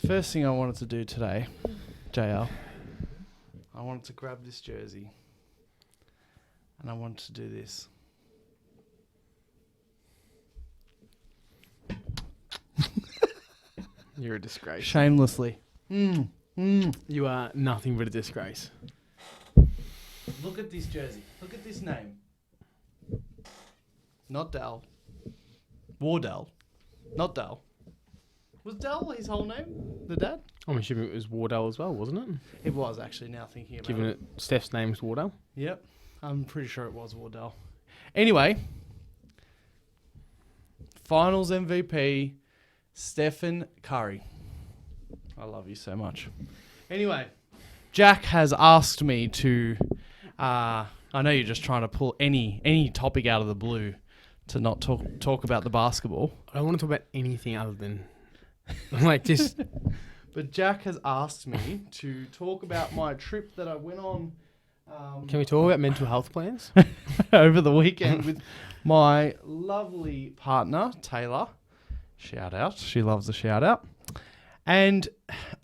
First thing I wanted to do today, JL, I wanted to grab this jersey and I wanted to do this. You're a disgrace. Shamelessly. You are nothing but a disgrace. Look at this jersey. Look at this name. Not Dell. Wardell. Not Dell. Was Dell his whole name? The dad? I'm assuming it was Wardell as well, wasn't it? It was actually, now thinking about Given it. Steph's name's Wardell. Yep. I'm pretty sure it was Wardell. Anyway. Finals MVP, Stephen Curry. I love you so much. Anyway, Jack has asked me to... I know you're just trying to pull any topic out of the blue to not talk about the basketball. I don't want to talk about anything other than... like, just... But Jack has asked me to talk about my trip that I went on... Can we talk about mental health plans? over the weekend with my lovely partner, Taylor. Shout out. She loves a shout out. And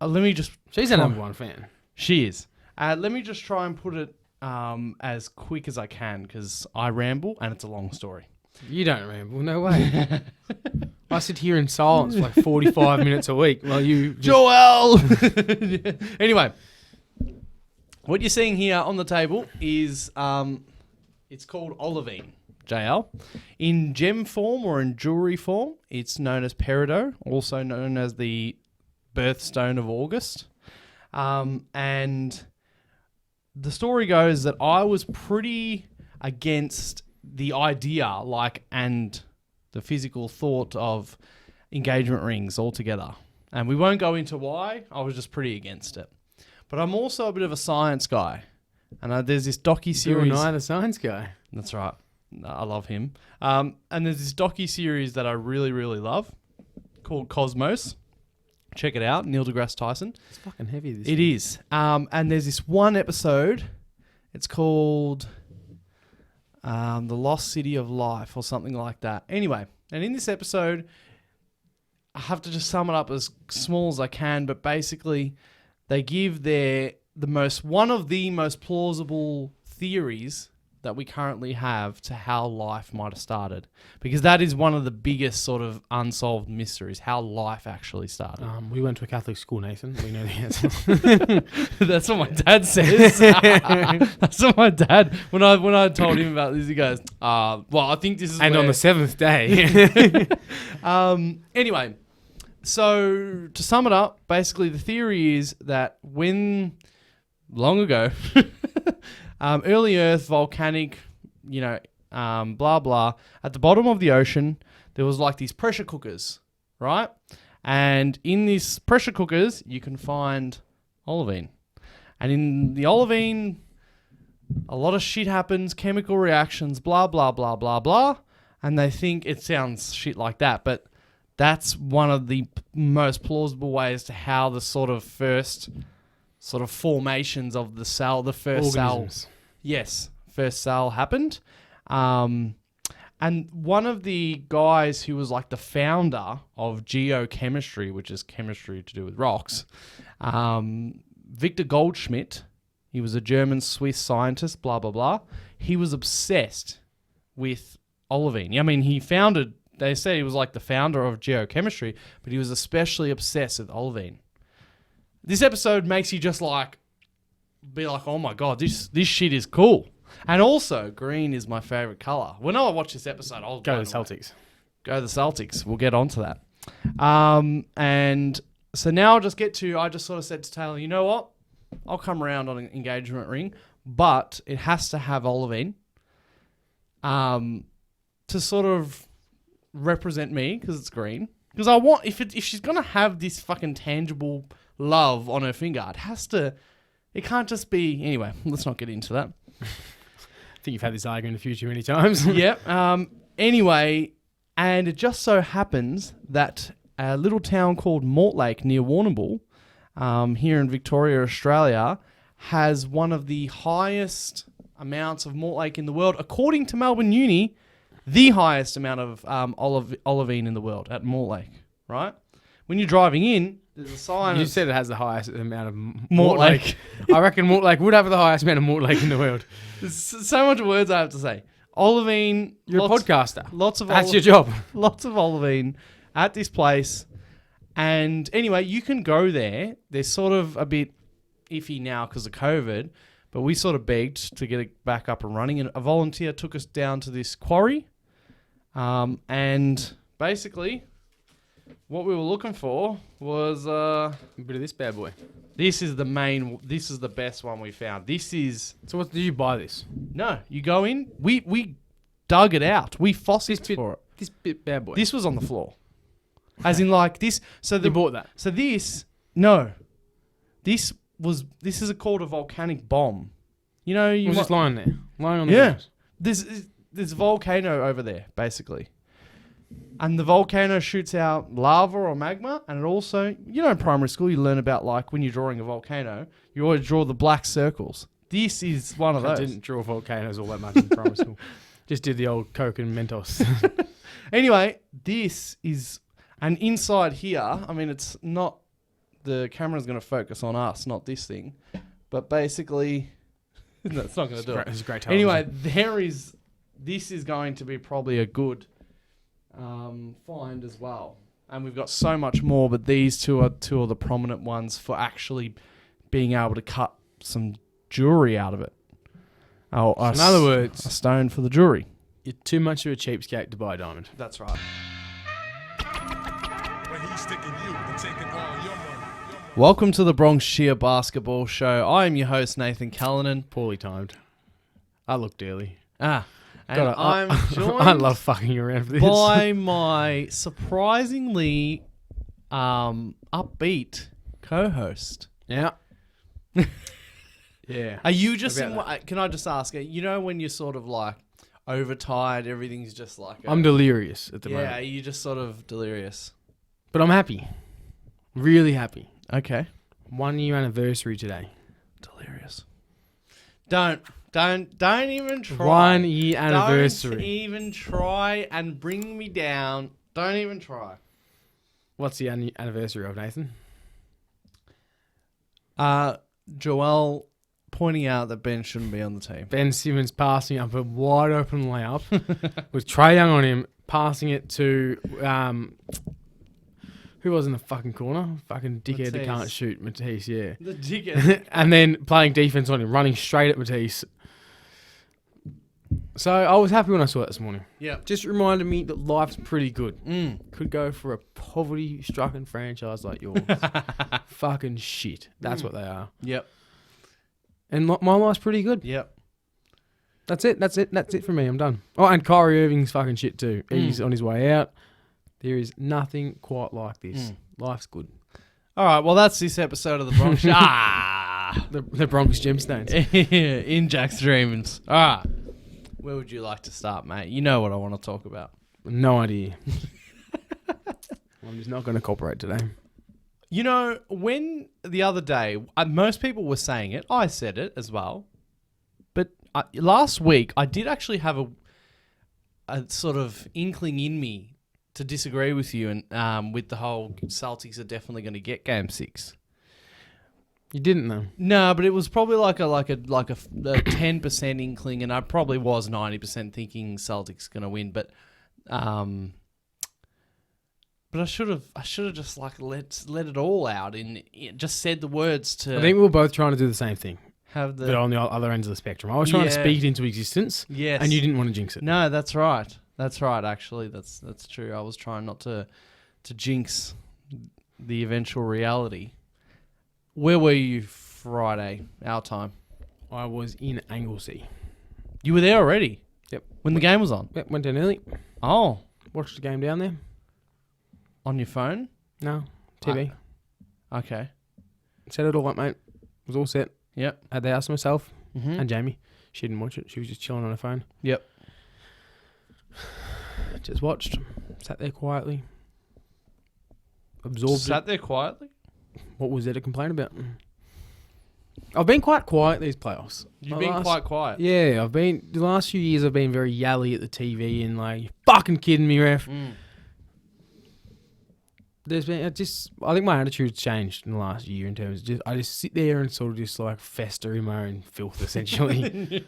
let me just... She's a number one fan. She is. Let me just try and put it as quick as I can because I ramble and it's a long story. You don't ramble, no way. I sit here in silence for like 45 minutes a week while you... Joel! Anyway, what you're seeing here on the table is... it's called Olivine, JL. In gem form or in jewellery form, it's known as peridot, also known as the birthstone of August. And the story goes that I was pretty against the idea, and the physical thought of engagement rings altogether. And we won't go into why. I was just pretty against it. But I'm also a bit of a science guy. And there's this docu-series... You're not a science guy. That's right. I love him. And there's this docu-series that I really, really love called Cosmos. Check it out. Neil deGrasse Tyson. It's fucking heavy, this It is. And there's this one episode. It's called The Lost City of Life or something like that. Anyway, and in this episode, I have to just sum it up as small as I can, but basically they give one of the most plausible theories that we currently have to how life might have started. Because that is one of the biggest sort of unsolved mysteries, how life actually started. We went to a Catholic school, Nathan. We know the answer. That's what my dad says. That's what my dad, when I told him about this, he goes, well, I think this is And where... on the seventh day. Anyway, so to sum it up, basically the theory is that long ago, early Earth, volcanic, blah, blah. At the bottom of the ocean, there was like these pressure cookers, right? And in these pressure cookers, you can find olivine. And in the olivine, a lot of shit happens, chemical reactions, blah, blah, blah, blah, blah. And they think it sounds shit like that. But that's one of the most plausible ways to how the first formations of the cell, the first Organisms. cell. Yes, first cell happened. And one of the guys who was like the founder of geochemistry, which is chemistry to do with rocks, Victor Goldschmidt, he was a German-Swiss scientist, blah, blah, blah. He was obsessed with olivine. I mean, they say he was like the founder of geochemistry, but he was especially obsessed with olivine. This episode makes you just be like, oh my God, this shit is cool. And also, green is my favorite color. When I watch this episode, I'll Go to the Celtics. Go to the Celtics. We'll get onto that. And so now I just sort of said to Taylor, you know what? I'll come around on an engagement ring, but it has to have olivine to sort of represent me because it's green. Because I want, if she's going to have this fucking tangible love on her finger, it can't just be, anyway, let's not get into that. I think you've had this argument a few too many times. Yep. Anyway, and it just so happens that a little town called Mortlake near Warrnambool, here in Victoria, Australia, has one of the highest amounts of Mortlake in the world. According to Melbourne Uni, the highest amount of olivine in the world at Mortlake, right? When you're driving in, There's a sign. You said it has the highest amount of Mortlake. I reckon Mortlake would have the highest amount of Mortlake in the world. There's so much words I have to say. Olivine. You're a podcaster. Lots of That's your job. Lots of Olivine at this place. And anyway, you can go there. They're sort of a bit iffy now because of COVID, but we sort of begged to get it back up and running. And a volunteer took us down to this quarry. And basically, what we were looking for was A bit of this bad boy. this is the best one we found. This is So what did you buy this? no, you go in. We dug it out. We fossed for it. This bit bad boy. This was on the floor, as in like this. So you bought that. So this is called a volcanic bomb. You know, It you was just lying there, lying on the Yeah. ground. There's a volcano over there, basically. And the volcano shoots out lava or magma, and it also, you know, in primary school you learn about like when you're drawing a volcano, you always draw the black circles. This is one of I those. didn't draw volcanoes all that much in primary school. Just did the old Coke and Mentos. Anyway, this is, and inside here, I mean, it's not, the camera's going to focus on us, not this thing, but basically, that's not going to do it. It's great television. Anyway, this is going to be probably a good find as well. And we've got so much more, but these two are two of the prominent ones for actually being able to cut some jewelry out of it. Oh, in other words, a stone for the jewelry. you're too much of a cheapskate to buy a diamond. That's right. But he's sticking you and taking all your money. Welcome to the Bronx Shear Basketball Show. I am your host, Nathan Callanan. Poorly timed. I looked early. And God, I'm joined I love fucking around for this. by my surprisingly upbeat co-host. Yeah. Yeah. Are you just About can I just ask, you know when you're sort of like overtired, everything's just like I'm delirious at the yeah, moment. you're just sort of delirious. But I'm happy. Really happy. Okay. 1 year anniversary today. Delirious. Don't even try. 1 year anniversary. Don't even try and bring me down. Don't even try. What's the anniversary of, Nathan? Joel pointing out that Ben shouldn't be on the team. Ben Simmons passing up a wide open layup with Trae Young on him, passing it to who was in the fucking corner? Fucking dickhead that can't shoot, Matisse, yeah. The dickhead. And then playing defense on him, running straight at Matisse. So I was happy when I saw that this morning. Yeah. Just reminded me that life's pretty good. Mm. Could go for a poverty-stricken franchise like yours. Fucking shit. That's what they are. Yep. And my life's pretty good. Yep. That's it for me. I'm done. Oh, and Kyrie Irving's fucking shit too. He's on his way out. There is nothing quite like this. Life's good. All right. Well, that's this episode of the Bronx. The Bronx Gemstones. In Jack's dreams. All right. Where would you like to start, mate? You know what I want to talk about. No idea. I'm just not going to cooperate today. You know, when the other day, most people were saying it. I said it as well. But last week, I did actually have a sort of inkling in me to disagree with you and with the whole Celtics are definitely going to get Game 6. You didn't though. No, but it was probably like a 10% inkling, and I probably was 90% thinking Celtics going to win. But I should have just like let it all out and just said the words to. I think we were both trying to do the same thing, have the. but on the other ends of the spectrum. I was trying to speak it into existence, Yes, and you didn't want to jinx it. No, that's right. That's right. Actually, that's true. I was trying not to jinx the eventual reality. Where were you Friday, our time? I was in Anglesey. You were there already? Yep. When the game was on? Yep, went down early. Oh. Watched the game down there. On your phone? No, TV. Okay. Set it all up, mate. Was all set. Yep. Had the house to myself Mm-hmm. and Jamie. She didn't watch it. She was just chilling on her phone. Yep. Just watched. Sat there quietly. Absorbed Sat there quietly? What was there to complain about? I've been quite quiet these playoffs. You've been quite quiet. Yeah, the last few years I've been very yally at the TV and like, you fucking kidding me, ref? there's been I think my attitude's changed in the last year in terms of I just sit there and sort of just like fester in my own filth essentially.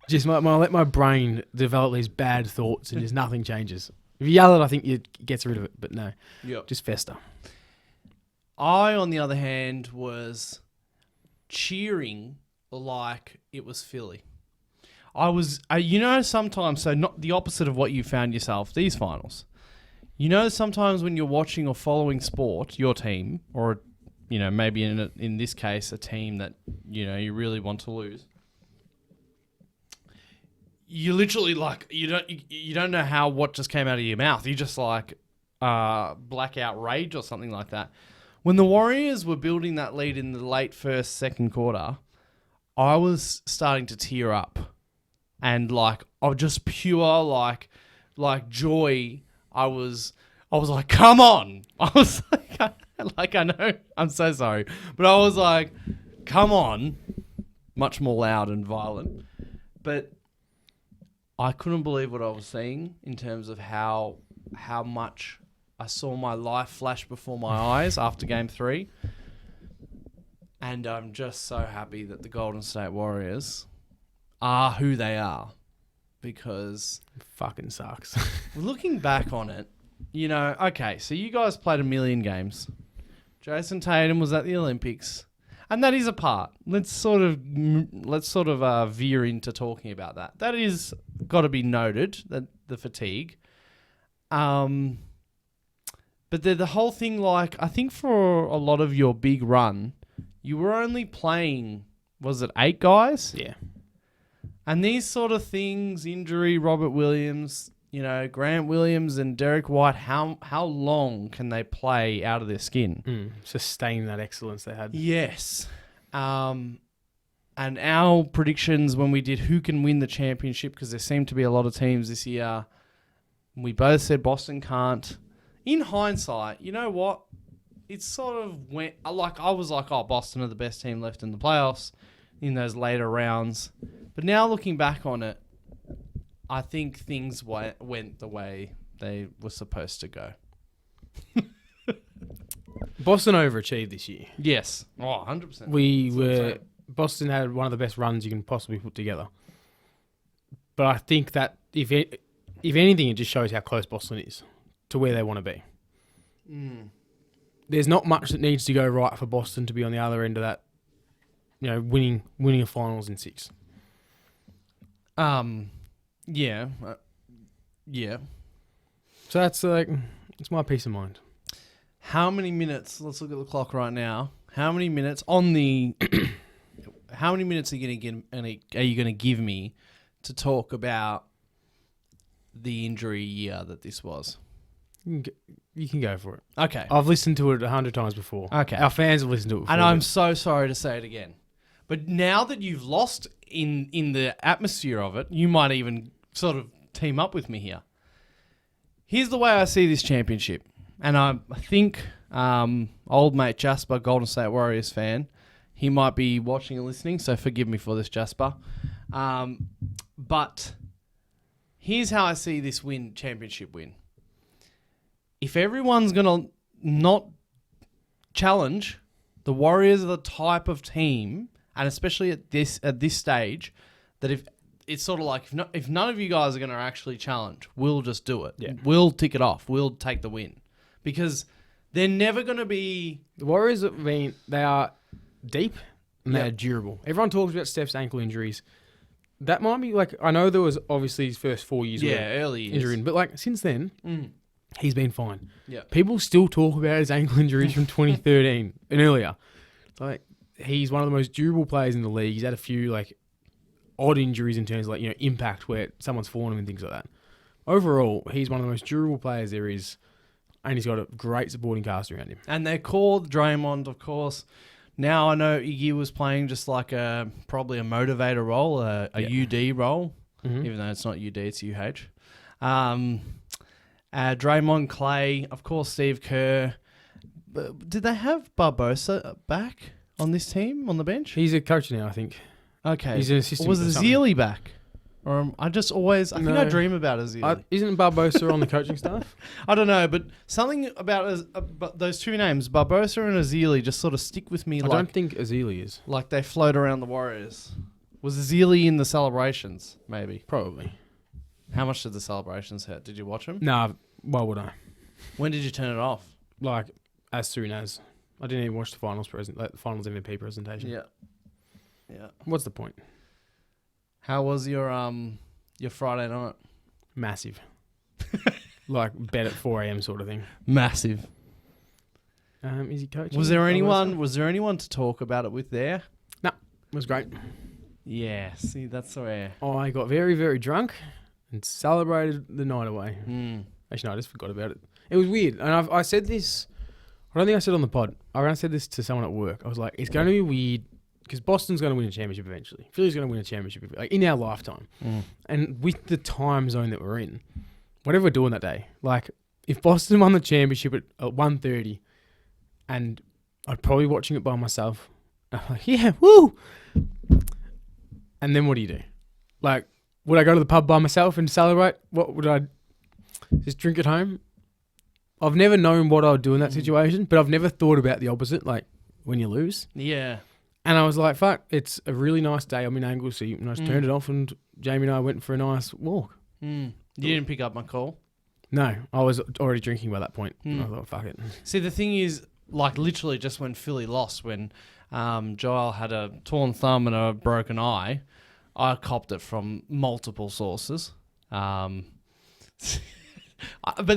Just let my brain develop these bad thoughts and just nothing changes. If you yell it, I think it gets rid of it, but no. Yep. Just fester. I, on the other hand, was cheering like it was Philly. I was, sometimes, so not the opposite of what you found yourself, these finals. Sometimes when you're watching or following sport, your team, or, maybe in this case, a team that, you really want to lose, you literally you don't know what just came out of your mouth. You just blackout rage or something like that. When the Warriors were building that lead in the late first, second quarter, I was starting to tear up, and of just pure joy. I was like, come on! I was like, I know, I'm so sorry, but I was like, come on! Much more loud and violent, but I couldn't believe what I was seeing in terms of how much I saw my life flash before my eyes after Game 3. And I'm just so happy that the Golden State Warriors are who they are, because it fucking sucks. Looking back on it, okay, so you guys played 1 million games. Jason Tatum was at the Olympics. And that is a part. Let's sort of veer into talking about that. That is got to be noted, that the fatigue. But the whole thing, I think for a lot of your big run, you were only playing, was it 8 guys? Yeah. And these sort of things, injury, Robert Williams, Grant Williams and Derek White, how long can they play out of their skin? Sustain that excellence they had. Yes. And our predictions when we did who can win the championship, because there seemed to be a lot of teams this year, we both said Boston can't. In hindsight, you know what? It sort of went, I was like, oh, Boston are the best team left in the playoffs in those later rounds. But now looking back on it, I think things went the way they were supposed to go. Boston overachieved this year. Yes. Oh, 100%. Boston had one of the best runs you can possibly put together. But I think that if anything, it just shows how close Boston is to where they want to be. There's not much that needs to go right for Boston to be on the other end of that, winning a finals in 6. Yeah. Yeah. So that's it's my peace of mind. How many minutes? Let's look at the clock right now. How many minutes on the? How many minutes are you going to give me to talk about the injury year that this was? You can go for it. Okay. I've listened to it 100 times before. Okay. Our fans have listened to it before. And I'm so sorry to say it again. But now that you've lost in the atmosphere of it, you might even sort of team up with me here. Here's the way I see this championship. And I think old mate Jasper, Golden State Warriors fan, he might be watching and listening, so forgive me for this, Jasper. But here's how I see this championship win. If everyone's going to not challenge, the Warriors are the type of team, and especially at this stage, that if it's sort of like if none of you guys are going to actually challenge, we'll just do it. Yeah. We'll tick it off. We'll take the win. Because they're never going to be... The Warriors, they are deep and they're durable. Everyone talks about Steph's ankle injuries. That might be I know there was obviously his first 4 years early years. injury, but since then, he's been fine. Yeah. People still talk about his ankle injuries from 2013 and earlier. He's one of the most durable players in the league. He's had a few odd injuries in terms of impact where someone's fallen him and things like that. Overall, he's one of the most durable players there is, and he's got a great supporting cast around him. And they're called Draymond, of course. Now I know Iggy was playing just probably a motivator role, a UD role, even though it's not UD, it's UH. Draymond, Clay, of course, Steve Kerr. Did they have Barbosa back on this team on the bench? He's a coach now, I think. Okay. He's an assistant. Was Zealy back? Or I just always, I think I No. dream about Azili. Isn't Barbosa on the coaching staff? I don't know, but something about those two names, Barbosa and Azili, just sort of stick with me. I don't think Azili is. Like they float around the Warriors. Was Azili in the celebrations? Maybe. Probably. How much did the celebrations hurt? Did you watch them? Nah, why would I? When did you turn it off? Like, as soon as. I didn't even watch the finals finals MVP presentation. Yeah. Yeah. What's the point? How was your Friday night? Massive. Like, bed at 4 a.m. sort of thing. Massive. Is he coaching? Was there Barbosa? anyone to talk about it with there? It was great. Yeah. See, that's where. I got very, very drunk and celebrated the night away. Actually, no, I just forgot about it. It was weird. And I said this, I don't think I said on the pod. I said this to someone at work. I was like, it's going to be weird because Boston's going to win a championship eventually. Philly's going to win a championship like in our lifetime. And with the time zone that we're in, whatever we're doing that day, like if Boston won the championship at 1:30 and I'd probably be watching it by myself. I'm like, yeah, woo! And then what do you do? Like, would I go to the pub by myself and celebrate? What would I just drink at home? I've never known what I would do in that situation, but I've never thought about the opposite, like when you lose. Yeah. And I was like, fuck, it's a really nice day. I'm in Anglesey, and I just turned it off, and Jamie and I went for a nice walk. You didn't pick up my call? No, I was already drinking by that point. I thought, fuck it. See, the thing is, like, literally just when Philly lost, when Joel had a torn thumb and a broken eye, I copped it from multiple sources. But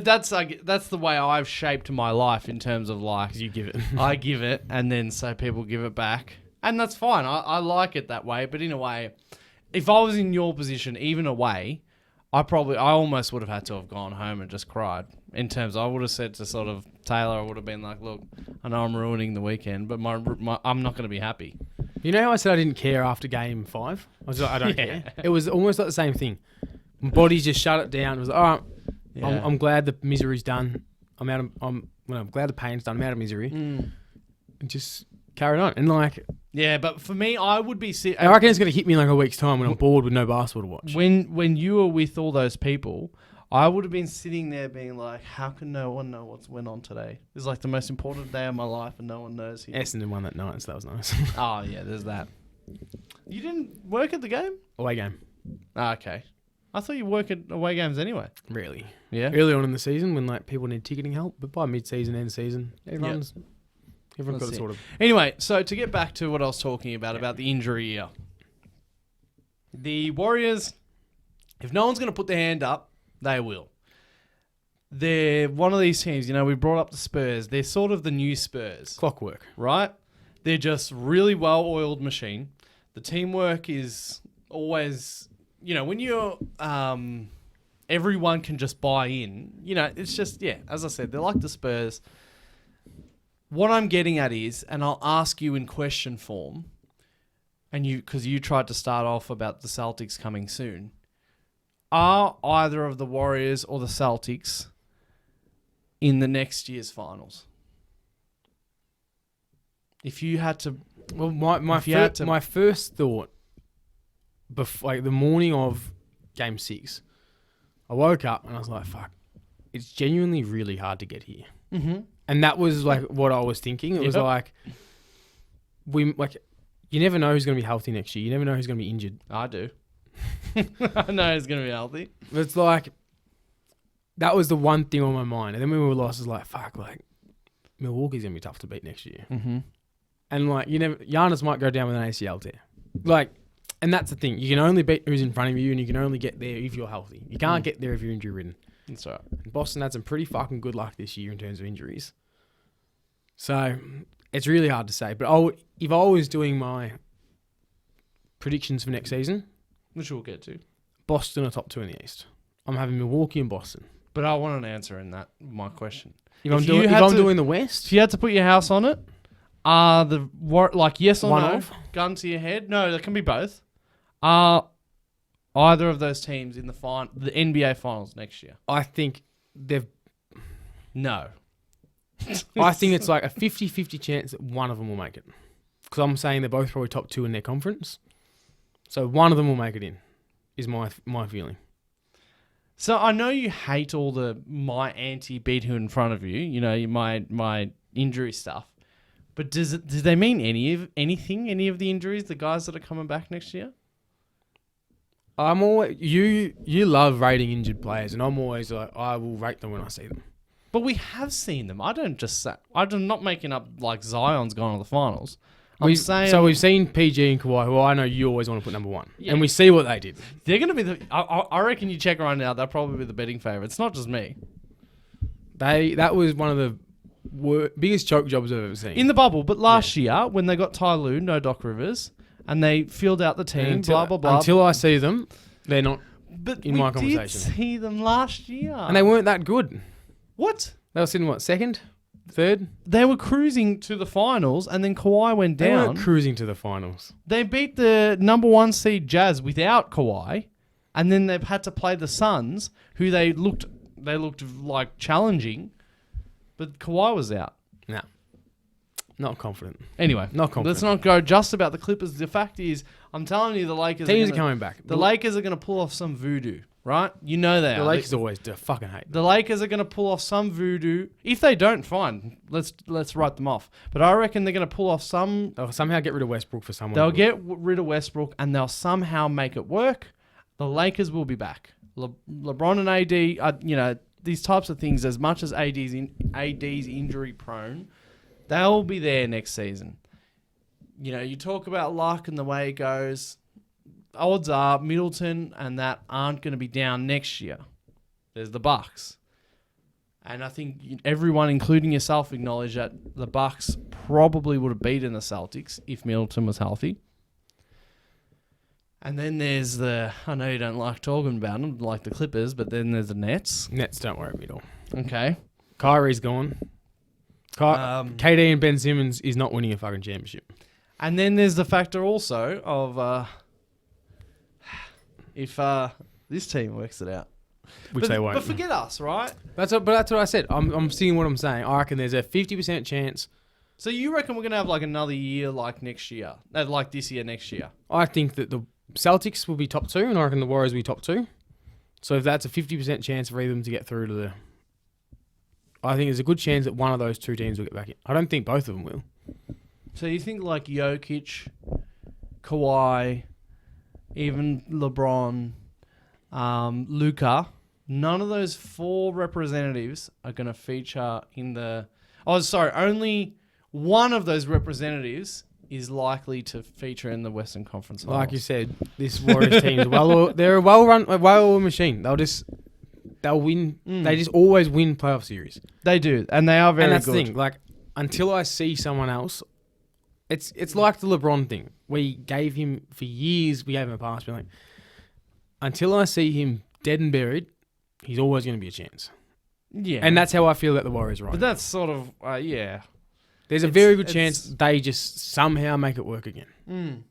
that's the way I've shaped my life in terms of like 'Cause you give it. I give it, and then so people give it back, and that's fine. I like it that way. But in a way, if I was in your position, even away, I almost would have had to have gone home and just cried. In terms, I would have said to sort of Taylor, I would have been like, look, I know I'm ruining the weekend, but I'm not going to be happy. You know how I said I didn't care after game 5? I was like, I don't care. It was almost like the same thing. My body just shut it down. It was like, all right, Yeah. I'm glad the misery's done. I'm glad the pain's done. I'm out of misery. And just carried on. And like, Yeah, but for me, I would be... I reckon it's going to hit me in like a week's time when I'm bored with no basketball to watch. When you were with all those people, I would have been sitting there being like, how can no one know what's went on today? It's like the most important day of my life and no one knows here. Essendon won that night, so that was nice. Oh, yeah, there's that. You didn't work at the game? Away game. Okay. I thought you work at away games anyway. Really. Yeah? Early on in the season when like people need ticketing help, but by mid-season, end season, everyone's got it sorted. Anyway, so to get back to what I was talking about the injury year. The Warriors, if no one's going to put their hand up, they will. They're one of these teams, we brought up the Spurs. They're sort of the new Spurs. Clockwork. Right? They're just really well-oiled machine. The teamwork is always, when you're, everyone can just buy in. It's just, as I said, they're like the Spurs. What I'm getting at is, and I'll ask you in question form, and because you tried to start off about the Celtics coming soon. Are either of the Warriors or the Celtics in the next year's finals? If you had to... Well, my first thought, the morning of Game 6, I woke up and I was like, fuck, it's genuinely really hard to get here. Mm-hmm. And that was like what I was thinking. It was like, you never know who's going to be healthy next year. You never know who's going to be injured. I do. I know he's going to be healthy. But it's like, that was the one thing on my mind. And then when we were lost, it's like, fuck, like, Milwaukee's going to be tough to beat next year. Mm-hmm. And like, Giannis might go down with an ACL tear. Like, and that's the thing. You can only beat who's in front of you, and you can only get there if you're healthy. You can't get there if you're injury ridden. That's right. Boston had some pretty fucking good luck this year in terms of injuries. So, it's really hard to say. But if I was doing my predictions for next season, Which we'll get to. Boston are top 2 in the East. I'm having Milwaukee and Boston. But I want an answer in that, my question. If I'm doing the West, If you had to put your house on it, are yes or One no, of? gun to your head? No, that can be both. Are either of those teams in the NBA Finals next year? I think they've... No. I think it's like a 50-50 chance that one of them will make it. Because I'm saying they're both probably top 2 in their conference. So one of them will make it in. is my feeling. So I know you hate all the my anti beat who in front of you. You know my injury stuff. But do they mean anything? Any of the injuries? The guys that are coming back next year? I'm always you love rating injured players, and I'm always like I will rate them when I see them. But we have seen them. I'm not making up like Zion's gone to the finals. We've seen PG and Kawhi, who I know you always want to put number one, Yeah. and we see what they did. They're going to be I reckon you check right now, they'll probably be the betting favourite. It's not just me. That was one of the biggest choke jobs I've ever seen. In the bubble, but last year, when they got Ty Lue, no Doc Rivers, and they filled out the team, blah, blah, blah. Until I see them, they're not but in my we conversation. did see them last year. And they weren't that good. What? They were sitting, second? Third? They were cruising to the finals, and then Kawhi went They down. weren't cruising to the finals. They beat the number 1 seed Jazz without Kawhi, and then they've had to play the Suns, who they looked like challenging, but Kawhi was out. No. Not confident. Anyway, Not confident. let's not go just about the Clippers. The fact is, I'm telling you, the Lakers Teams are coming back. The Lakers are going to pull off some voodoo, right? You know they are. The Lakers always do. Fucking hate them. The Lakers are going to pull off some voodoo. If they don't, fine. Let's write them off. But I reckon they're going to pull off some. They'll somehow get rid of Westbrook for someone. They'll get rid of Westbrook, and they'll somehow make it work. The Lakers will be back. LeBron and AD, these types of things. As much as AD's injury prone, they'll be there next season. You talk about luck and the way it goes. Odds are Middleton and that aren't going to be down next year. There's the Bucks. And I think everyone, including yourself, acknowledge that the Bucks probably would have beaten the Celtics if Middleton was healthy. And then there's I know you don't like talking about them, like the Clippers, but then there's the Nets. Nets don't worry me at all. Okay. Kyrie's gone. KD and Ben Simmons is not winning a fucking championship. And then there's the factor also of if this team works it out. Which they won't. But forget us, right? That's what I said. I'm seeing what I'm saying. I reckon there's a 50% chance. So you reckon we're going to have like another year like next year? Like this year, next year? I think that the Celtics will be top 2, and I reckon the Warriors will be top 2. So if that's a 50% chance for either of them to get through to I think there's a good chance that one of those two teams will get back in. I don't think both of them will. So you think like Jokic, Kawhi, even LeBron, Luka, none of those 4 representatives are going to feature in the... Oh, sorry, only one of those representatives is likely to feature in the Western Conference Finals. Like you said, this Warriors team is they're a well-run machine. They'll win. They just always win playoff series. They do, and they are very good. And that's the thing. Like, until I see someone else, it's like the LeBron thing. We gave him for years. We gave him a pass. We're like, until I see him dead and buried, he's always going to be a chance. Yeah, and that's how I feel about the Warriors right But now. that's sort of yeah. There's a very good chance they just somehow make it work again.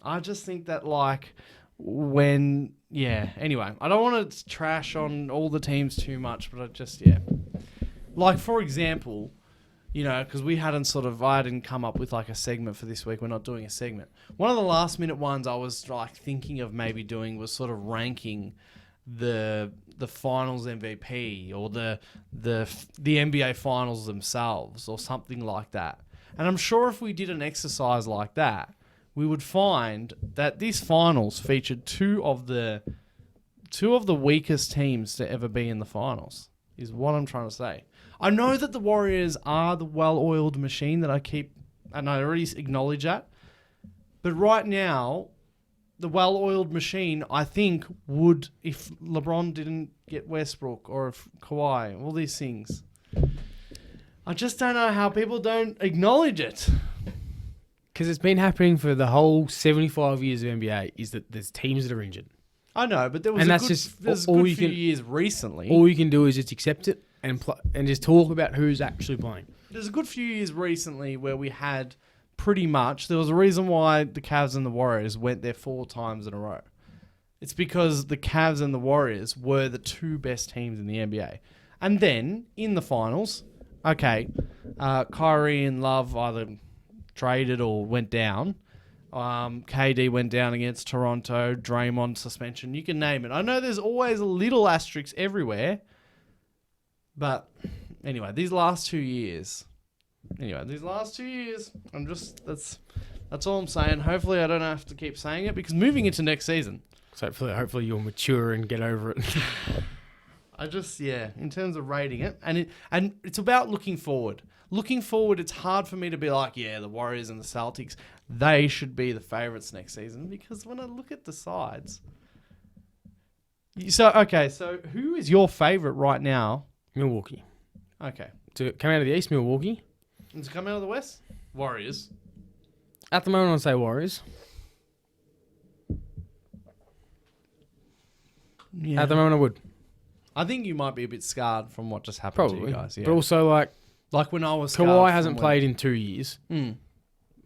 I just think that like when anyway, I don't want to trash on all the teams too much, but I just like for example, because I hadn't come up with like a segment for this week. We're not doing a segment. One of the last minute ones I was like thinking of maybe doing was sort of ranking the finals MVP or the NBA finals themselves or something like that. And I'm sure if we did an exercise like that, we would find that this finals featured two of the weakest teams to ever be in the finals, is what I'm trying to say. I know that the Warriors are the well-oiled machine that and I already acknowledge that. But right now, the well-oiled machine, I think, would, if LeBron didn't get Westbrook or if Kawhi, all these things. I just don't know how people don't acknowledge it. Because it's been happening for the whole 75 years of NBA, is that there's teams that are injured. I know, but there was a good few years recently. All you can do is just accept it and just talk about who's actually playing. There's a good few years recently where we had pretty much... There was a reason why the Cavs and the Warriors went there 4 times in a row. It's because the Cavs and the Warriors were the 2 best teams in the NBA. And then, in the finals, Kyrie and Love either traded or went down. KD went down against Toronto. Draymond suspension. You can name it. I know there's always a little asterisk everywhere. But anyway, these last 2 years. I'm just that's all I'm saying. Hopefully I don't have to keep saying it because moving into next season. So hopefully you'll mature and get over it. In terms of rating it, and it's about looking forward. Looking forward, it's hard for me to be like, the Warriors and the Celtics, they should be the favourites next season because when I look at the sides. So who is your favourite right now? Milwaukee. Okay. To come out of the East, Milwaukee. And to come out of the West? Warriors. At the moment, I'd say Warriors. Yeah. At the moment, I would. I think you might be a bit scarred from what just happened to you guys. Yeah. But also, like when I was Kawhi hasn't played in 2 years. Mm.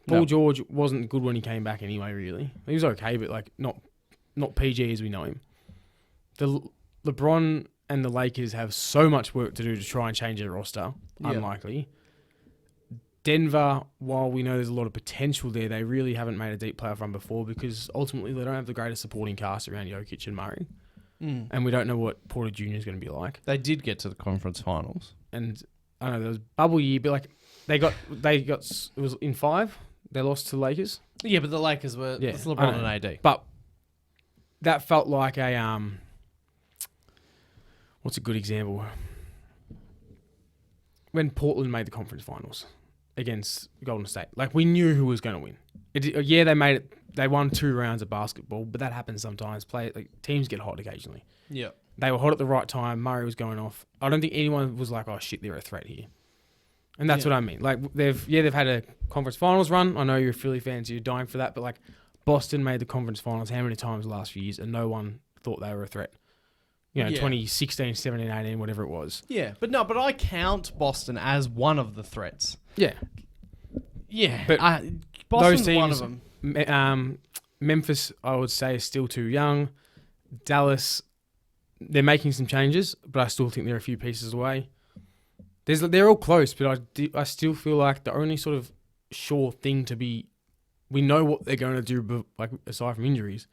Paul George wasn't good when he came back anyway, really. He was okay, but not PG as we know him. The LeBron and the Lakers have so much work to do to try and change their roster. Yeah. Unlikely. Denver, while we know there's a lot of potential there, they really haven't made a deep playoff run before because ultimately they don't have the greatest supporting cast around Jokic and Murray. Mm. And we don't know what Porter Jr. is going to be like. They did get to the conference finals. And I know there was bubble year, but they got it was in 5. They lost to the Lakers. Yeah, but the Lakers were it's LeBron and AD. But that felt like a what's a good example? When Portland made the conference finals against Golden State, we knew who was going to win. They made it. They won 2 rounds of basketball, but that happens sometimes. Teams get hot occasionally. Yeah, they were hot at the right time. Murray was going off. I don't think anyone was like, "Oh shit, they're a threat here." And that's what I mean. They've had a conference finals run. I know you're a Philly fan, so you're dying for that. But Boston made the conference finals how many times the last few years, and no one thought they were a threat. 2016, 17, 18, whatever it was. Yeah, but I count Boston as one of the threats. Yeah. Yeah, but Boston's those teams, one of them. Memphis, I would say, is still too young. Dallas, they're making some changes, but I still think they're a few pieces away. They're all close, but I still feel like the only sort of sure thing to be, we know what they're going to do, but aside from injuries,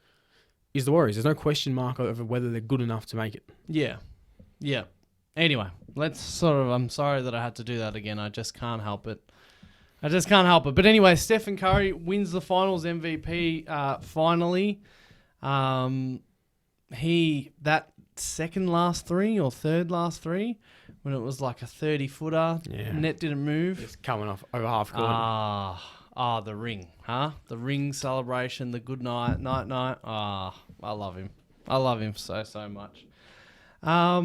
is the Warriors. There's no question mark over whether they're good enough to make it. Yeah. Yeah. Anyway, I'm sorry that I had to do that again. I just can't help it. But anyway, Stephen Curry wins the finals MVP finally. That second last 3 or third last 3 when it was like a 30-footer. Yeah. Net didn't move. It's coming off over half court. The ring, huh? The ring celebration, the good night. I love him. I love him so much. I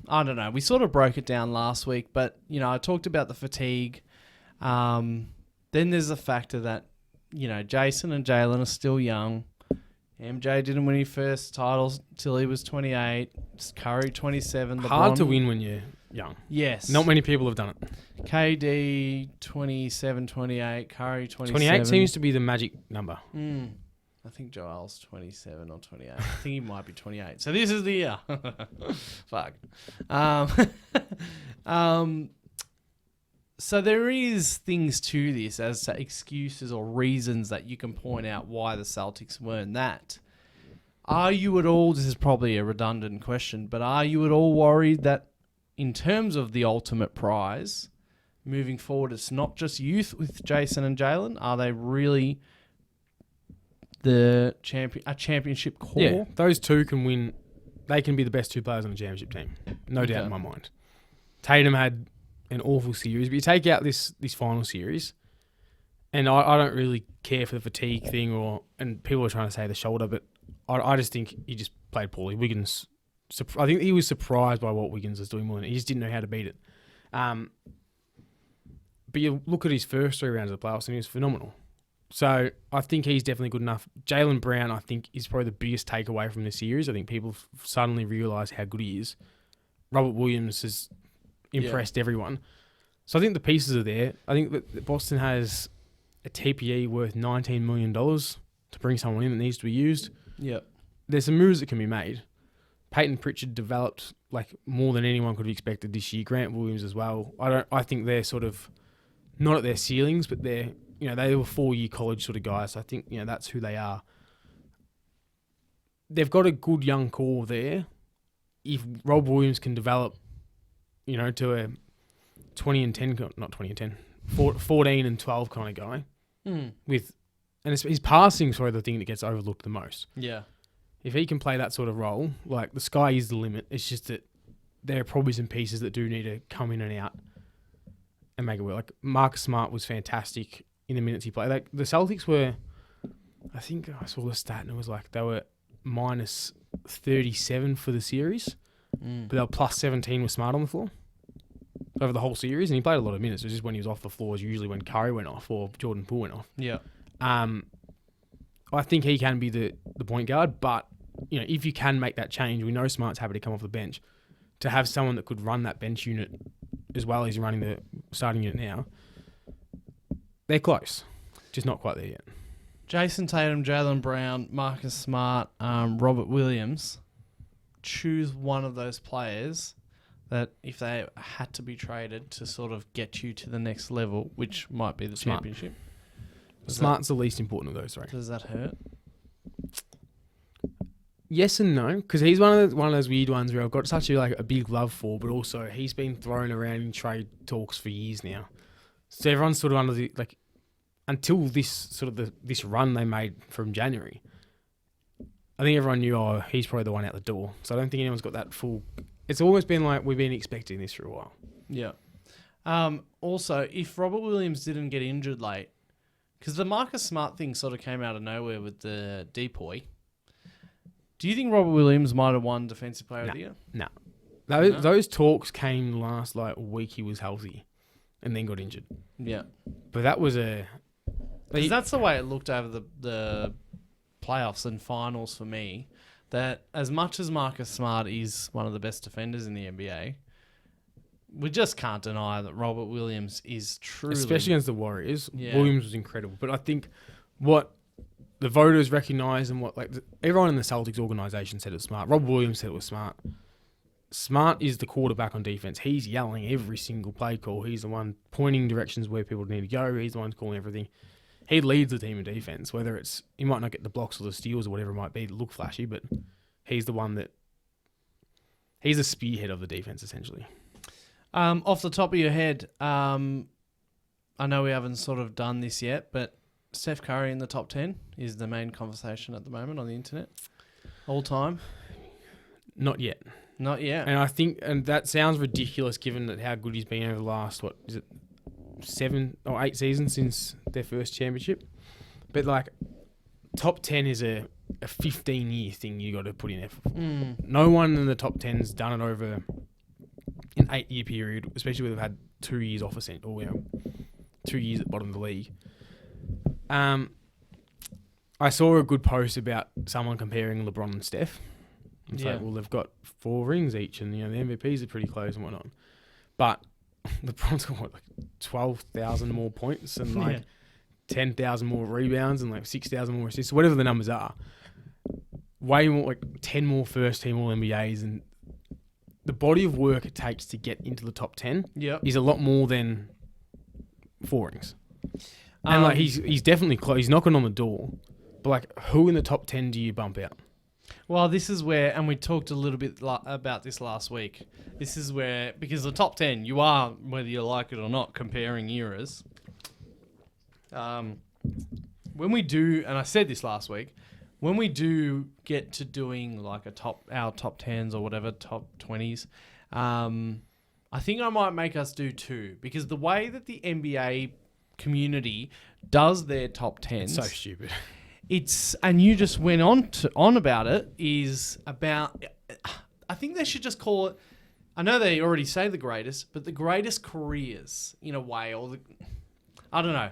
don't know. We sort of broke it down last week, but, I talked about the fatigue. Then there's the factor that, Jason and Jalen are still young. MJ didn't win his first titles till he was 28. Curry, 27. Hard to win when you're young. Yes. Not many people have done it. KD, 27, 28. Curry, 27. 28 seems to be the magic number. I think Joel's 27 or 28. I think he might be 28. So this is the year. Fuck. So there is things to this as to excuses or reasons that you can point out why the Celtics weren't that. Are you at all, this is probably a redundant question, but are you at all worried that in terms of the ultimate prize, moving forward, it's not just youth with Jason and Jalen? Are they really a championship core? Yeah, those two can win. They can be the best 2 players on the championship team. No doubt in my mind. Tatum had an awful series, but you take out this final series, and I don't really care for the fatigue thing, and people are trying to say the shoulder, but I just think he just played poorly. Wiggins, I think he was surprised by what Wiggins was doing more than he just didn't know how to beat it. But you look at his first 3 rounds of the playoffs, and he was phenomenal. So I think he's definitely good enough. Jaylen Brown, I think, is probably the biggest takeaway from this series. I think people suddenly realise how good he is. Robert Williams has impressed everyone. So I think the pieces are there. I think that Boston has a TPE worth $19 million to bring someone in that needs to be used. Yeah. There's some moves that can be made. Peyton Pritchard developed more than anyone could have expected this year. Grant Williams as well. I think they're sort of not at their ceilings, but they're they were 4-year college sort of guys. So I think, that's who they are. They've got a good young core there. If Rob Williams can develop, to a 20 and 10, not 20 and 10, 14 and 12 kind of guy and his passing's probably the thing that gets overlooked the most. Yeah. If he can play that sort of role, like the sky is the limit. It's just that there are probably some pieces that do need to come in and out and make it work. Like Marcus Smart was fantastic in the minutes he played. Like the Celtics were, I think I saw the stat and it was like they were minus 37 for the series, but they were plus 17 with Smart on the floor over the whole series, and he played a lot of minutes. It was just when he was off the floor is usually when Curry went off or Jordan Poole went off. Yeah. I think he can be the point guard, but if you can make that change, we know Smart's happy to come off the bench. To have someone that could run that bench unit as well as running the starting unit now, they're close, just not quite there yet. Jason Tatum, Jaylen Brown, Marcus Smart, Robert Williams. Choose one of those players that if they had to be traded to sort of get you to the next level, which might be the championship. Smart's the least important of those three. Does that hurt? Yes and no, because he's one of those weird ones where I've got such a big love for, but also he's been thrown around in trade talks for years now. So everyone's sort of under the until this run they made from January. I think everyone knew, he's probably the one out the door. So I don't think anyone's got that full. It's always been like we've been expecting this for a while. Yeah. Also, if Robert Williams didn't get injured late, because the Marcus Smart thing sort of came out of nowhere with the depoy. Do you think Robert Williams might have won Defensive Player of the Year? No. Those talks came last week he was healthy and then got injured. Yeah. But that was because that's the way it looked over the playoffs and finals for me, that as much as Marcus Smart is one of the best defenders in the NBA, we just can't deny that Robert Williams is truly... Especially against the Warriors, Williams was incredible. But I think what the voters recognise and what everyone in the Celtics organisation said it was Smart. Rob Williams said it was Smart. Smart is the quarterback on defence. He's yelling every single play call. He's the one pointing directions where people need to go. He's the one calling everything. He leads the team in defence, whether it's... He might not get the blocks or the steals or whatever it might be that look flashy, but he's the one that... He's the spearhead of the defence, essentially. Off the top of your head, I know we haven't sort of done this yet, but Steph Curry in the top 10 is the main conversation at the moment on the internet. All time? Not yet. Not yet. And I think, and that sounds ridiculous given that how good he's been over the last, 7 or 8 seasons since their first championship. But top 10 is a 15-year thing you got to put in effort for. No one in the top 10's done it over an 8-year period, especially when they've had 2 years off or 2 years at the bottom of the league. I saw a good post about someone comparing LeBron and Steph. It's well, they've got 4 rings each, and the MVPs are pretty close and whatnot. But LeBron's got 12,000 more points and 10,000 more rebounds and 6,000 more assists, whatever the numbers are. Way more, 10 more first team All NBAs, and the body of work it takes to get into the top 10 is a lot more than 4 rings. And he's definitely close. He's knocking on the door. But who in the top 10 do you bump out? Well, this is where, and we talked a little bit about this last week. This is where, because the top 10, you are, whether you like it or not, comparing eras. When we do, and I said this last week, when we do get to doing our top 10s or whatever, top 20s, I think I might make us do 2, because the way that the NBA community does their top 10s... It's so stupid. And you just went on about it, is about... I think they should just call it... I know they already say the greatest, but the greatest careers, in a way, or I don't know.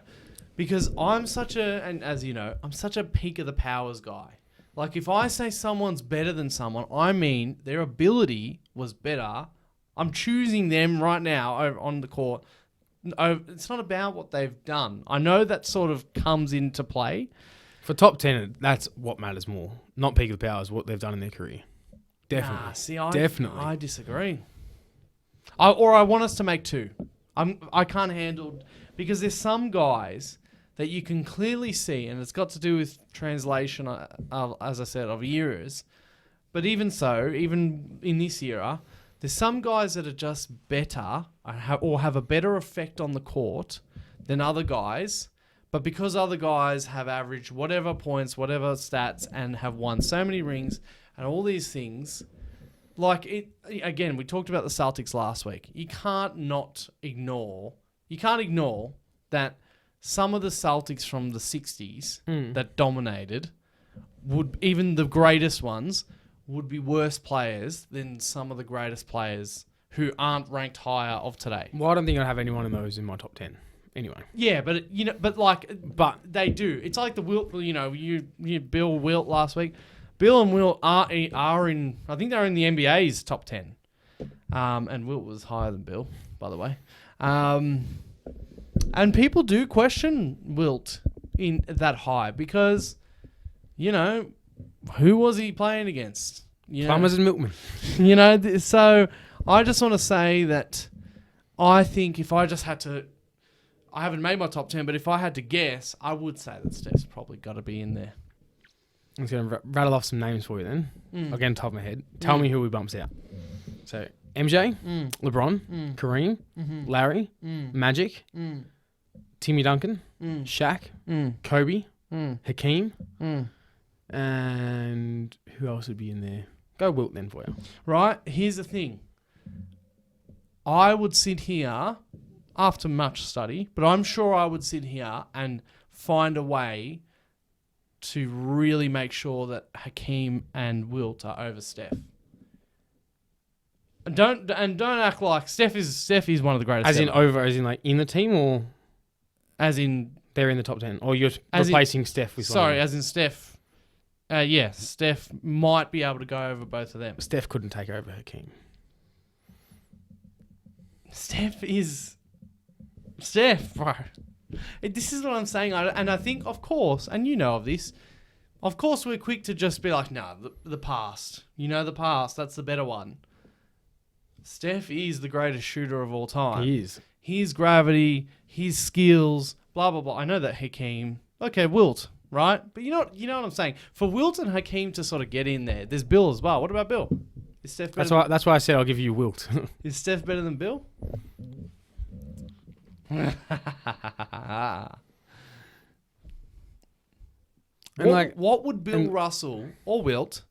Because I'm such and as you know, I'm such a peak of the powers guy. If I say someone's better than someone, I mean their ability was better. I'm choosing them right now on the court. It's not about what they've done. I know that sort of comes into play. For top 10, that's what matters more. Not peak of the powers, what they've done in their career. Definitely. Definitely. I disagree. I want us to make 2. I can't handle... Because there's some guys that you can clearly see, and it's got to do with translation, as I said, of eras. But even so, even in this era, there's some guys that are just better or have a better effect on the court than other guys. But because other guys have averaged whatever points, whatever stats, and have won so many rings and all these things, like it again, we talked about the Celtics last week. You can't ignore that some of the Celtics from the 60s that dominated even the greatest ones would be worse players than some of the greatest players who aren't ranked higher of today. Well, I don't think I'd have any one of those in my top 10. Anyway. Yeah, but they do. It's like the Wilt, you Bill Wilt last week. Bill and Wilt are in, I think they're in the NBA's top 10. And Wilt was higher than Bill, by the way. And people do question Wilt in that high because, who was he playing against? Plumbers and milkmen. So I just want to say that I think if I just had to, I haven't made my top 10, but if I had to guess, I would say that Steph's probably got to be in there. I'm just going to rattle off some names for you then. I'll get on top of my head. Tell me who he bumps out. So, MJ, LeBron, Kareem, Larry, Magic, Timmy Duncan, Shaq, Kobe, Hakeem, and who else would be in there? Go Wilt then for you. Right, here's the thing. I would sit here after much study, but I'm sure I would sit here and find a way to really make sure that Hakeem and Wilt are over Steph. And don't act like Steph is one of the greatest. As in ever. in the team, or as in they're in the top 10, or you're replacing Steph with someone. Sorry, as in Steph. Steph might be able to go over both of them. Steph couldn't take over Hakeem. Steph, bro. This is what I'm saying. And I think, of course, and you know of this, of course we're quick to just be like, nah, the past. The past. That's the better one. Steph is the greatest shooter of all time. He is. His gravity, his skills, blah, blah, blah. I know that Hakeem. Okay, Wilt, right? But you know what I'm saying? For Wilt and Hakeem to sort of get in there, there's Bill as well. What about Bill? Is Steph better? That's why I said I'll give you Wilt. Is Steph better than Bill? What would Bill Russell or Wilt?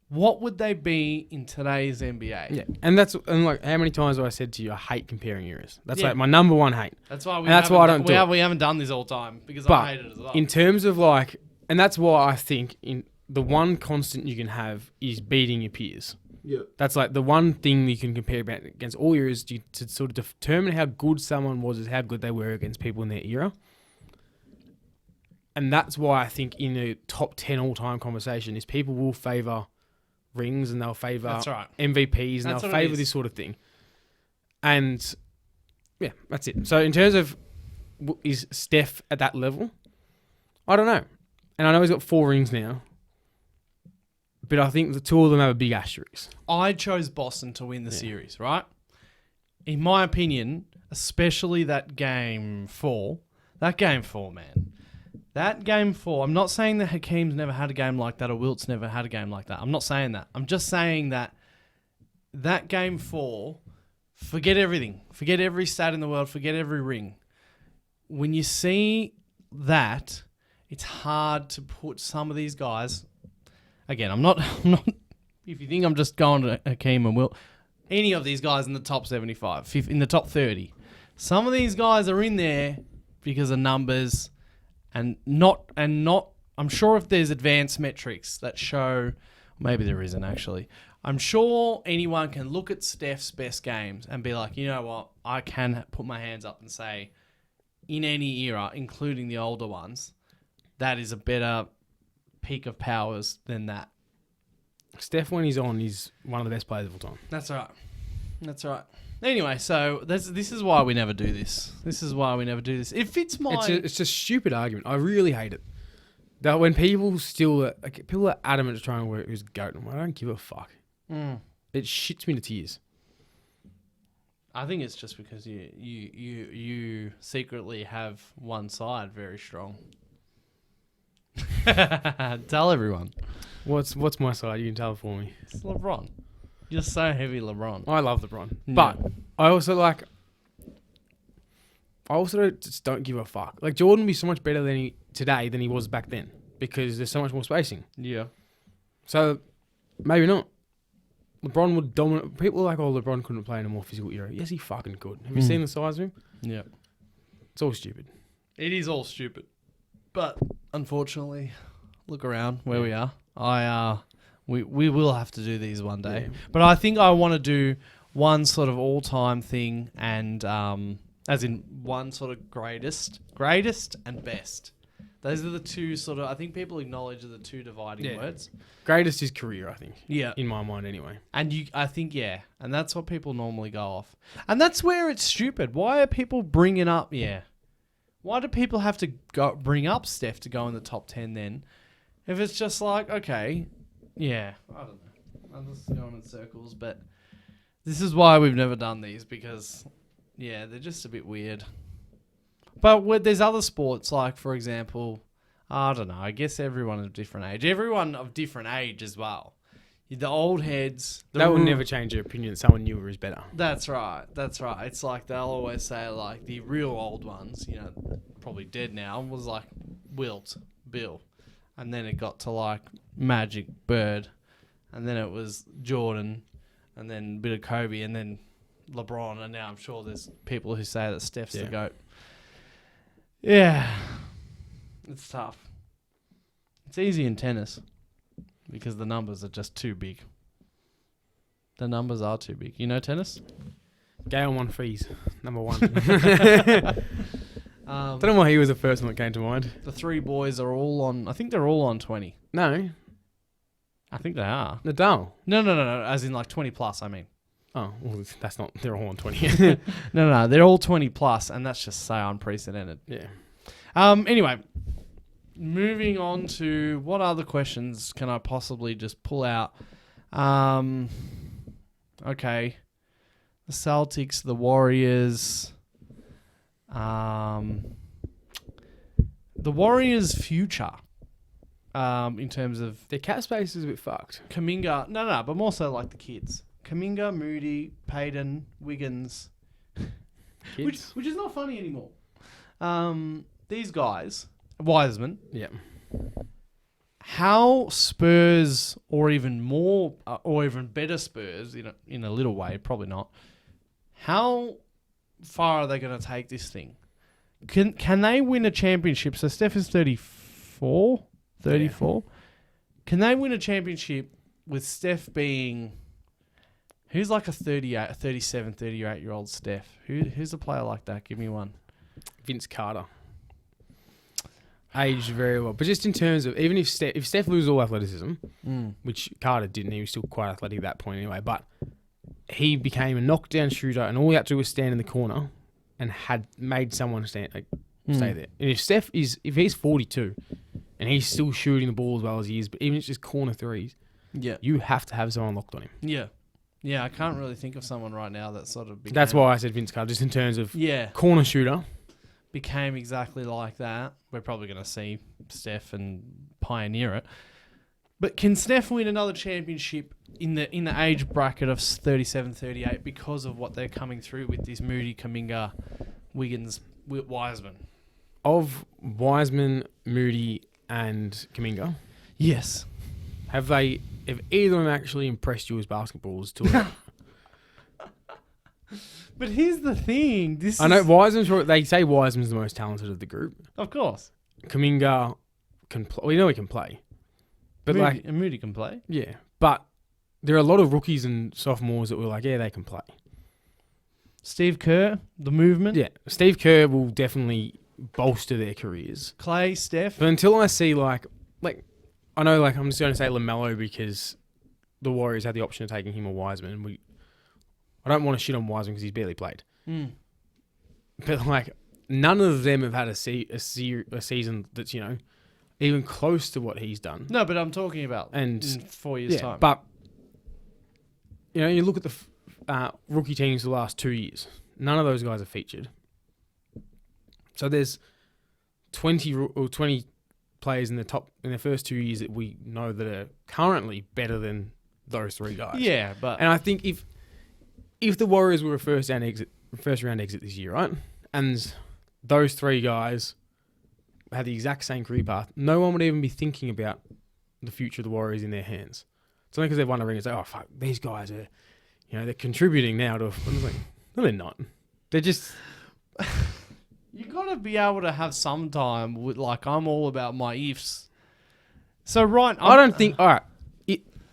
What would they be in today's NBA? Yeah, and how many times have I said to you I hate comparing eras? That's like my number one hate. That's why I don't do it. We haven't done this all the time because I hate it as well. In terms of and that's why I think the one constant you can have is beating your peers. Yeah, that's like the one thing you can compare against all eras to sort of determine how good someone was is how good they were against people in their era. And that's why I think in a top 10 all-time conversation is people will favour rings and they'll favour MVPs and they'll favour this sort of thing. And yeah, that's it. So in terms of is Steph at that level? I don't know. And I know he's got 4 rings now. But I think the two of them have a big asterisk. I chose Boston to win the series, right? In my opinion, especially that game 4. That game 4, man. That game 4, I'm not saying that Hakeem's never had a game like that or Wilt's never had a game like that. I'm not saying that. I'm just saying that game 4, forget everything. Forget every stat in the world. Forget every ring. When you see that, it's hard to put some of these guys... Again, I'm not. If you think I'm just going to Hakeem and Wilt, any of these guys in the top 75, in the top 30, some of these guys are in there because of numbers, and not. I'm sure if there's advanced metrics that show, maybe there isn't actually. I'm sure anyone can look at Steph's best games and be like, you know what, I can put my hands up and say, in any era, including the older ones, that is a better peak of powers than that. Steph, when he's on, he's one of the best players of all time. That's right. Anyway, so this is why we never do this. It fits my... It's a stupid argument. I really hate it. That when people people are adamant to try and work who's GOAT, I don't give a fuck. It shits me to tears. I think it's just because you secretly have one side very strong. Tell everyone. What's my side? You can tell it for me. It's LeBron. You're so heavy LeBron. I love LeBron, Yeah. but I also just don't give a fuck. Like Jordan would be so much better today than he was back then because there's so much more spacing. Yeah. So maybe not. LeBron would dominate. People are like, oh, LeBron couldn't play in a more physical era. Yes, he fucking could. Have you seen the size of him? Yeah. It's all stupid. It is all stupid. But unfortunately, look around where we are. We will have to do these one day. Yeah. But I think I want to do one sort of all-time thing and as in one sort of greatest and best. Those are the two sort of, I think people acknowledge are the two dividing words. Greatest is career, I think. Yeah. In my mind, anyway. And I think, and that's what people normally go off. And that's where it's stupid. Why are people bringing up, why do people have to bring up Steph to go in the top 10 then? If it's just like, okay, I don't know. I'm just going in circles, but this is why we've never done these because, they're just a bit weird. But there's other sports, like, for example, I don't know, I guess everyone of different age. Everyone of different age as well. The old heads. That would never change your opinion that someone newer is better. That's right. It's like they'll always say, like, the real old ones, probably dead now, was like Wilt, Bill. And then it got to, like, Magic, Bird. And then it was Jordan. And then a bit of Kobe. And then LeBron. And now I'm sure there's people who say that Steph's the GOAT. Yeah. It's tough. It's easy in tennis because the numbers are just too big. The numbers are too big. You know tennis? Gale Monfils, number one. Don't know why he was the first one that came to mind. The three boys are all on, I think they're all on 20. No. I think they are. Nadal. No. As in like 20 plus, I mean. Oh, well, that's not, they're all on 20. No. They're all 20 plus, and that's just so unprecedented. Yeah. Anyway, moving on to what other questions can I possibly just pull out? Okay. The Celtics, the Warriors. The Warriors' future. In terms of Their cap space is a bit fucked. Kuminga. No, but more so like the kids. Kuminga, Moody, Payton, Wiggins. Kids? Which is not funny anymore. These guys, Wiseman. Yeah. How Spurs, or even more, or even better Spurs, in a little way, probably not. How far are they going to take this thing? Can they win a championship? So Steph is 34. Yeah. Can they win a championship with Steph being... Who's like a 37, 38-year-old Steph? Who's a player like that? Give me one. Vince Carter. Aged very well. But just in terms of, even if Steph loses all athleticism, which Carter didn't, he was still quite athletic at that point anyway, but he became a knockdown shooter and all he had to do was stand in the corner and had made someone stay there. And if he's 42 and he's still shooting the ball as well as he is, but even if it's just corner threes, you have to have someone locked on him. Yeah, I can't really think of someone right now that sort of became... That's why I said Vince Carter, just in terms of corner shooter. Became exactly like that. We're probably going to see Steph and pioneer it. But can Steph win another championship in the age bracket of 37, 38 because of what they're coming through with this Moody, Kuminga, Wiggins, Wiseman? Of Wiseman, Moody, and Kuminga? Yes. Have either of them actually impressed you as basketballers to But here's the thing. I know Wiseman's. They say Wiseman's the most talented of the group. Of course. Kuminga can play. We know he can play. But Moody can play. Yeah. But there are a lot of rookies and sophomores that were like, yeah, they can play. Steve Kerr, the movement. Yeah. Steve Kerr will definitely bolster their careers. Clay, Steph. But until I see I know I'm just going to say LaMelo because the Warriors had the option of taking him or Wiseman. I don't want to shit on Wiseman because he's barely played. But none of them have had a season that's even close to what he's done. No, but I'm talking about in 4 years' time. But you look at rookie teams the last 2 years. None of those guys are featured. So there's 20 players in their first 2 years that we know that are currently better than those three guys. Yeah, but And I think if the Warriors were a first round exit this year, right, and those three guys had the exact same career path, no one would even be thinking about the future of the Warriors in their hands. It's only because they've won a ring. It's like, oh fuck, these guys are, they're contributing now to. I'm like, no, they're not. They're just. you got to be able to have some time with, like, I'm all about my ifs. So, right. I don't think. All right.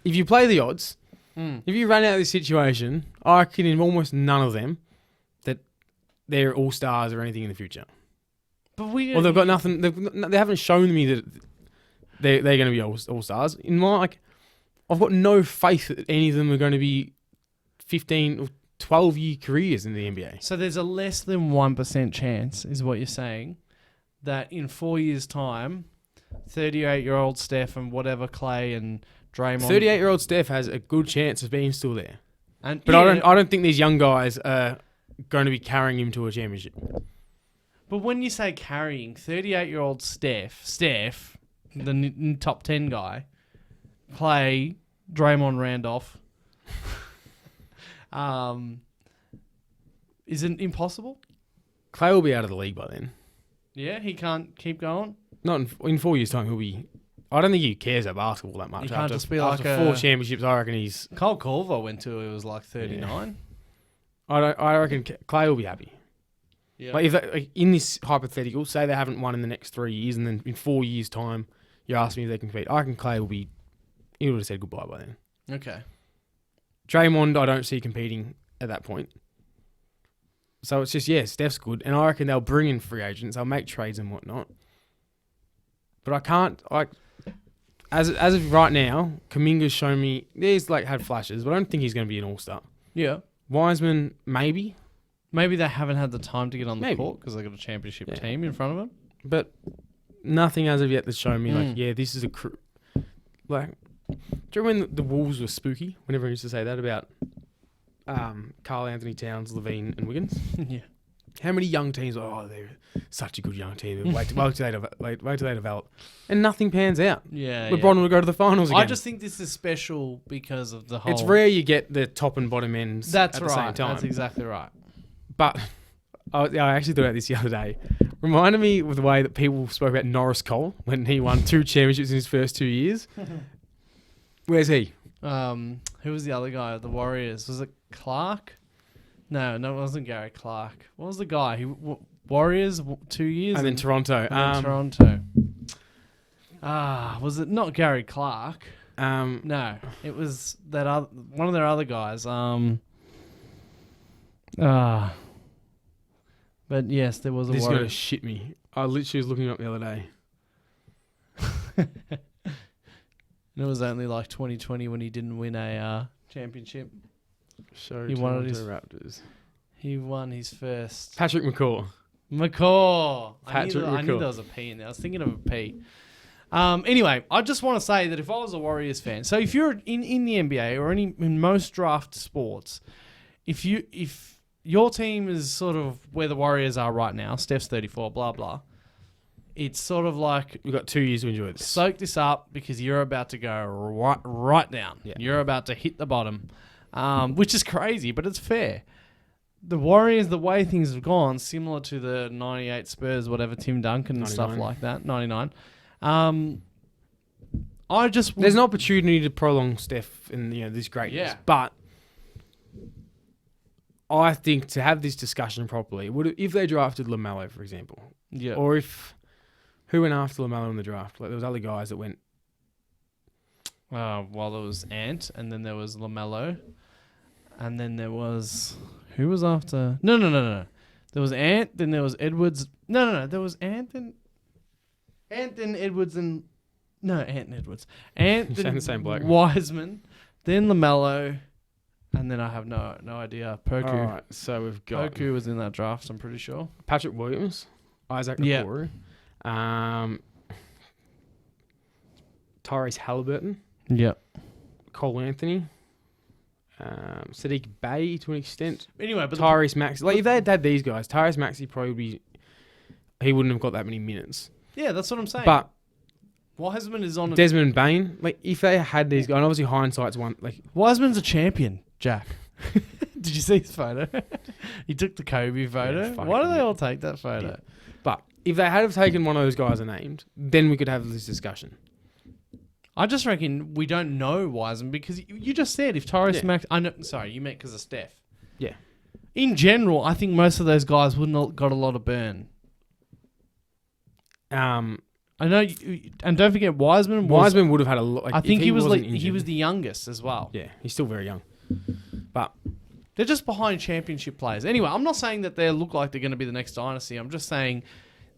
If you play the odds, Mm. if you run out of this situation, I reckon in almost none of them that they're all stars or anything in the future. But we. Or they've got nothing. They haven't shown me that they're going to be all stars. In my I've got no faith that any of them are going to be 15 or 12-year careers in the NBA. So there's a less than 1% chance, is what you're saying, that in 4 years' time, 38-year-old Steph and whatever Clay and Draymond. 38-year-old Steph has a good chance of being still there. But But I don't think these young guys are going to be carrying him to a championship. But when you say carrying, 38-year-old Steph, the top 10 guy, Clay, Draymond, Randolph, isn't impossible? Clay will be out of the league by then. Yeah, he can't keep going. Not in 4 years' time. He'll be. I don't think he cares about basketball that much. He can't after, just be after like 4 championships. I reckon he's. Cole Corver went to, it was like 39. I reckon Clay will be happy. Yeah. Like if in this hypothetical, say they haven't won in the next 3 years, and then in 4 years' time, you ask me if they can compete. I reckon Clay will be. He would have said goodbye by then. Okay. Draymond, I don't see competing at that point. So it's just, Steph's good. And I reckon they'll bring in free agents. They'll make trades and whatnot. But I can't, as of right now, Kuminga's shown me, he's had flashes, but I don't think he's going to be an all-star. Yeah. Wiseman, maybe. Maybe they haven't had the time to get on the Maybe. court because they've got a championship team in front of them. But nothing as of yet that's shown me, this is a crew. Do you remember when the Wolves were spooky? When everyone used to say that about Karl Anthony Towns, Levine, and Wiggins? Yeah. How many young teams they're such a good young team. Wait till they develop. And nothing pans out. Yeah. LeBron will go to the finals again. I just think this is special because of the whole... It's rare you get the top and bottom ends at the same time. That's exactly right. But I actually thought about this the other day. Reminded me of the way that people spoke about Norris Cole when he won 2 championships in his first 2 years. Where's he? Who was the other guy at the Warriors? Was it Clark? No, it wasn't Gary Clark. What was the guy? Warriors 2 years? And then Toronto. Toronto. Was it not Gary Clark? No, it was that one of their other guys. But yes, there was a This is Warrior. going to shit me. I literally was looking up the other day. And it was only like 2020 when he didn't win a championship. He wanted his Raptors. He won his first. Patrick McCaw. I knew there was a P in there. I was thinking of a P. Anyway, I just want to say that if I was a Warriors fan, so if you're in the NBA or in most draft sports, if your team is sort of where the Warriors are right now, Steph's 34, blah blah. It's sort of like We've got 2 years to enjoy this. soak this up because you're about to go right down. Yeah. You're about to hit the bottom, which is crazy, but it's fair. The Warriors, the way things have gone, similar to the 98 Spurs, whatever, Tim Duncan and stuff 99. like that, 99. There's an opportunity to prolong Steph and this greatness, but I think to have this discussion properly, if they drafted LaMelo, for example, or who went after LaMelo in the draft? Like there was other guys that went. Well, there was Ant, and then there was LaMelo, and then there was who was after? No. There was Ant, then there was Edwards. No. There was Ant, then Edwards, and Ant and Edwards. Ant, You're saying then the same bloke. Wiseman, then LaMelo, and then I have no idea. Perku. All right, so we've got Perku was in that draft. I'm pretty sure. Patrick Williams, Isaac Yeah. Okoro, Tyrese Halliburton, Yep. Cole Anthony, Sadiq Bey to an extent. Anyway, but Tyrese Maxey. Like, if they had these guys, Tyrese Maxey he wouldn't have got that many minutes. yeah, that's what I'm saying. But Wiseman is on. Desmond Bain, like, if they had these guys, and obviously hindsight's one. Like, Wiseman's a champion, Jack. Did you see his photo? He took the Kobe photo. Yeah, fucking Why do they all take that photo? Yeah. But if they had have taken one of those guys and named, then we could have this discussion. I just reckon we don't know Wiseman because you just said if Tyrese Yeah. Max. I know. Sorry, you meant because of Steph. Yeah. In general, I think most of those guys wouldn't have got a lot of burn. I know, and don't forget Wiseman. Wiseman would have had a lot. Like, I think if he was wasn't he injured- was the youngest as well. Yeah, he's still very young. But They're just behind championship players. Anyway, I'm not saying that they look like they're going to be the next dynasty. I'm just saying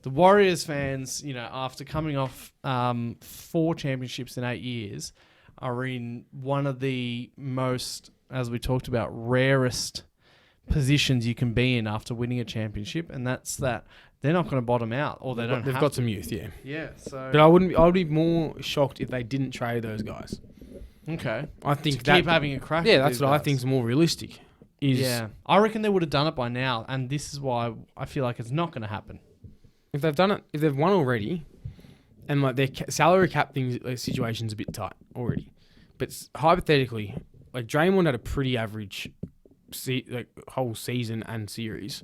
the Warriors fans, after coming off 4 championships in 8 years, are in one of the most, as we talked about, rarest positions you can be in after winning a championship, and that's that they're not going to bottom out, or they don't. they've have got to. some youth, yeah. Yeah. So But I would be more shocked if they didn't trade those guys. okay, I think to that keep having a crack. yeah, at that's these what I guys. think is more realistic. Yeah, I reckon they would have done it by now, and this is why I feel like it's not going to happen. If they've done it, if they've won already, and like their salary cap situation's a bit tight already, but hypothetically, like Draymond had a pretty average, whole season and series.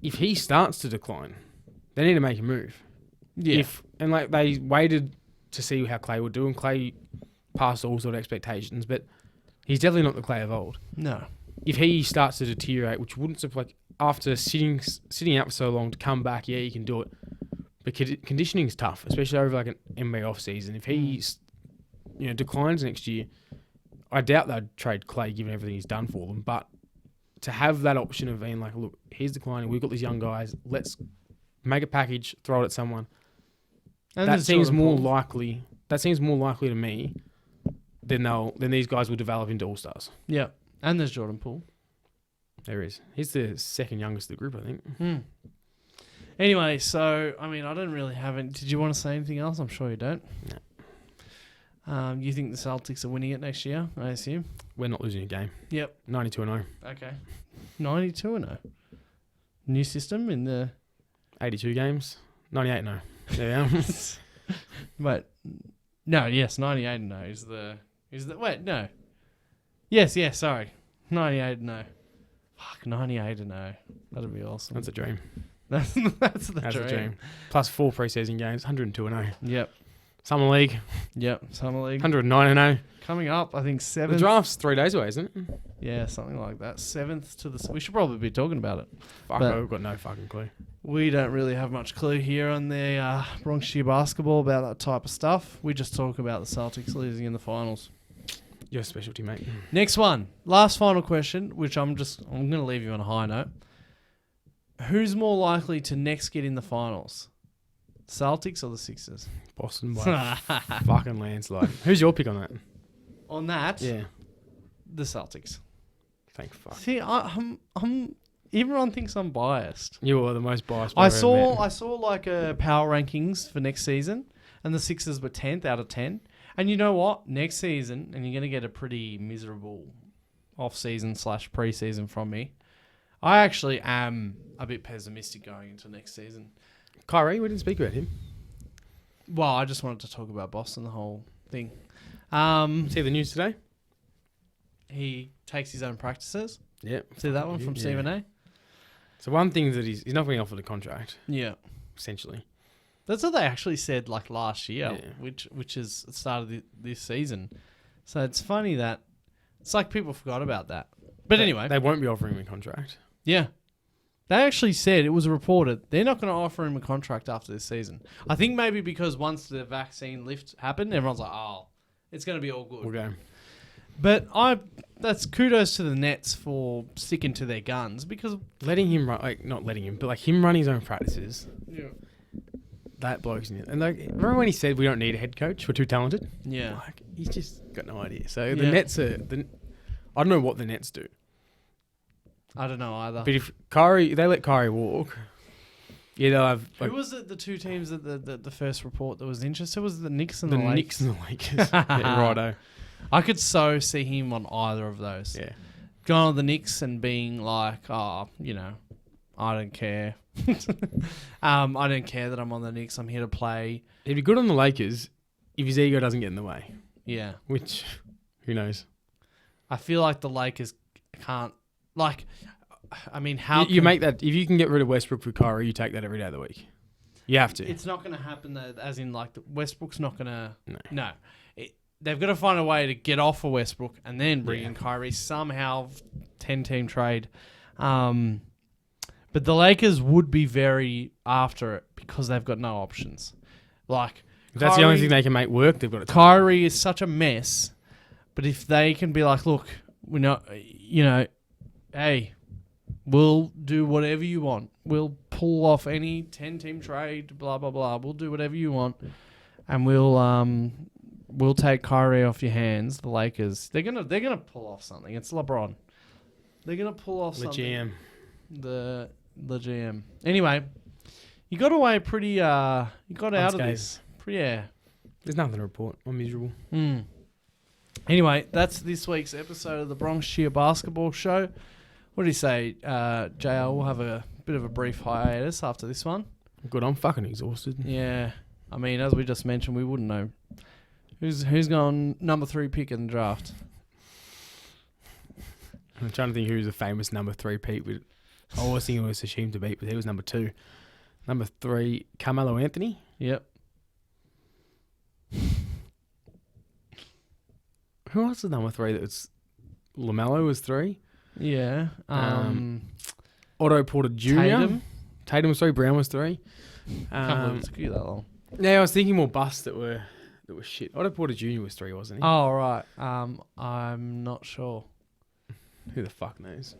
If he starts to decline, they need to make a move. Yeah. And they waited to see how Clay would do, and Clay passed all sort of expectations, but he's definitely not the Clay of old. No. If he starts to deteriorate, which wouldn't surprise, after sitting out for so long to come back, yeah, you can do it. But conditioning's tough, especially over like an NBA off season. If he, declines next year, I doubt they'd trade Clay given everything he's done for them. But to have that option of being like, look, he's declining, we've got these young guys, let's make a package, throw it at someone. And That there's seems Jordan more Poole. likely. That seems more likely to me than these guys will develop into all stars. Yeah, and there's Jordan Poole. There is. He's the second youngest of the group, I think. Anyway, so I mean, I don't really have it. Did you want to say anything else? I'm sure you don't. No. You think the Celtics are winning it next year? I assume. We're not losing a game. Yep. 92-0. Okay. 92-0. New system in the. 82 games. 98-0. There we are. Wait. No. Yes. 98-0 is the. Wait. No. Yes. Sorry. 98-0. Fuck. 98-0. That'd be awesome. That's a dream. That's the That's dream. a dream. Plus 4 preseason games. 102-0. Yep. Summer League. Yep. Summer League 109-0. coming up. I think 7th. The draft's 3 days away, isn't it? Yeah, something like that. 7th to the. We should probably be talking about it. Fuck, But- I've got no fucking clue. We don't really have much clue here on the Bronx Shear basketball about that type of stuff. We just talk about the Celtics losing in the finals. Your specialty, mate. Next one. Last final question, which I'm going to leave you on a high note. Who's more likely to next get in the finals? Celtics or the Sixers? Boston by fucking landslide. Who's your pick on that? On that, Yeah. the Celtics. Thank fuck. See, I'm everyone thinks I'm biased. You are the most biased. I player I've ever met. saw like power rankings for next season, and the Sixers were 10th out of 10. And you know what? Next season, and you're going to get a pretty miserable off-season / pre-season from me. I actually am a bit pessimistic going into next season. Kyrie, we didn't speak about him. Well, I just wanted to talk about Boston, the whole thing. See the news today? He takes his own practices. Yeah. See that one from Stephen A? So one thing is that he's not being offered a contract, Yeah. essentially. That's what they actually said like last year, Yeah. which is the start of this season. So it's funny that it's like people forgot about that. But anyway, They won't be offering him a contract. yeah. They actually said, it was reported, they're not going to offer him a contract after this season. I think maybe because once the vaccine lift happened, everyone's like, oh, it's going to be all good. We'll go. But that's kudos to the Nets for sticking to their guns because Letting him run, like, not letting him, but like him run his own practices. yeah. That bloke's in it. And like, remember when he said we don't need a head coach, we're too talented? Yeah. Like, he's just got no idea. So Yeah. the Nets I don't know what the Nets do. I don't know either. But if they let Kyrie walk, yeah, they'll have like, Who was it, the two teams that the first report that was interested? Was it the Knicks and the the Lakers? Knicks and the Lakers. Yeah, righto. I could so see him on either of those. Yeah. Going on the Knicks and being like, I don't care. I don't care that I'm on the Knicks. I'm here to play. He'd be good on the Lakers if his ego doesn't get in the way. Yeah. Which, who knows? I feel like the Lakers can't. Like, I mean, how You make that, if you can get rid of Westbrook for Kyrie, you take that every day of the week. You have to. It's not going to happen though. As in, like, Westbrook's not going to. No. They've got to find a way to get off of Westbrook and then bring Yeah. in Kyrie somehow. 10-team trade. But the Lakers would be very after it because they've got no options. Like, If that's the only thing they can make work, they've got to. Kyrie is such a mess. But if they can be like, look, we're not, hey, we'll do whatever you want. We'll pull off any 10-team trade, blah, blah, blah. We'll do whatever you want. And we'll take Kyrie off your hands, the Lakers. They're gonna pull off something. It's LeBron. They're gonna pull off The something. GM. The GM. Anyway, you got away pretty. You got out of Unscathed. this. Yeah. There's nothing to report. I'm miserable. Anyway, that's this week's episode of the Bronx Cheer Basketball Show. What do you say, JL? We'll have a bit of a brief hiatus after this one. Good. I'm fucking exhausted. Yeah. I mean, as we just mentioned, we wouldn't know who's gone number 3 pick in the draft. I'm trying to think who's the famous number 3 Pete. I always think it was Hashim to beat, but he was number 2. Number 3, Carmelo Anthony. Yep. Who else was number 3? That was LaMelo was 3. Yeah. Otto Porter Jr. Tatum was 3. Brown was 3. Can't believe it took you that long. Yeah, I was thinking more busts that were shit. Otto Porter Jr. was 3, wasn't he? Oh, right. I'm not sure. Who the fuck knows?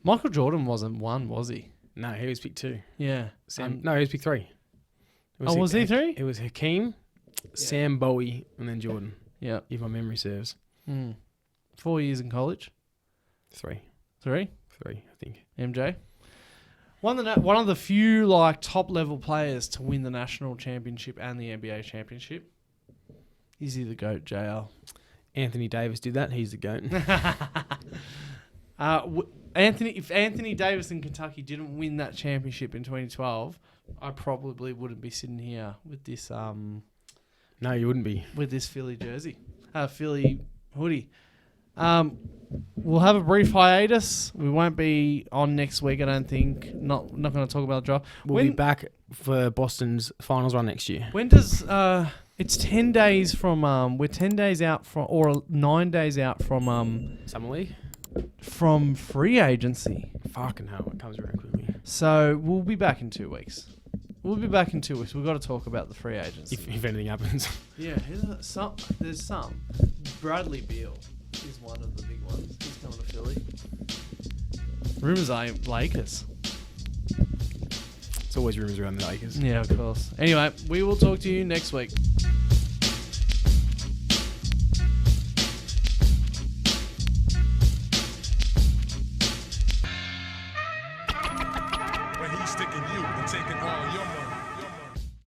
Michael Jordan wasn't 1, was he? No, he was pick 2. Yeah. No, he was pick 3. Was he 3? It was Hakeem, Sam Bowie, and then Jordan. Yeah. If my memory serves. 4 years in college. 3, 3. I think. MJ. One of the few top level players to win the national championship and the NBA championship. Is he the GOAT, JL? Anthony Davis did that. He's the GOAT. If Anthony Davis in Kentucky didn't win that championship in 2012, I probably wouldn't be sitting here with this No, you wouldn't be. with this Philly jersey, Philly hoodie. We'll have a brief hiatus. We won't be on next week, I don't think. Not going to talk about the draft. We'll be back for Boston's finals run next year. When does it's 10 days from we're 10 days out from, or 9 days out from Summer League? from free agency. Fucking hell, it comes around quickly. So we'll be back in 2 weeks. We've got to talk about the free agency. If anything happens. Yeah, there's some. Bradley Beal is one of the big ones. He's coming to Philly. Rumors are Lakers. It's always rumors around the Lakers. Yeah, of course. Anyway, we will talk to you next week. When he's sticking you and taking all your money.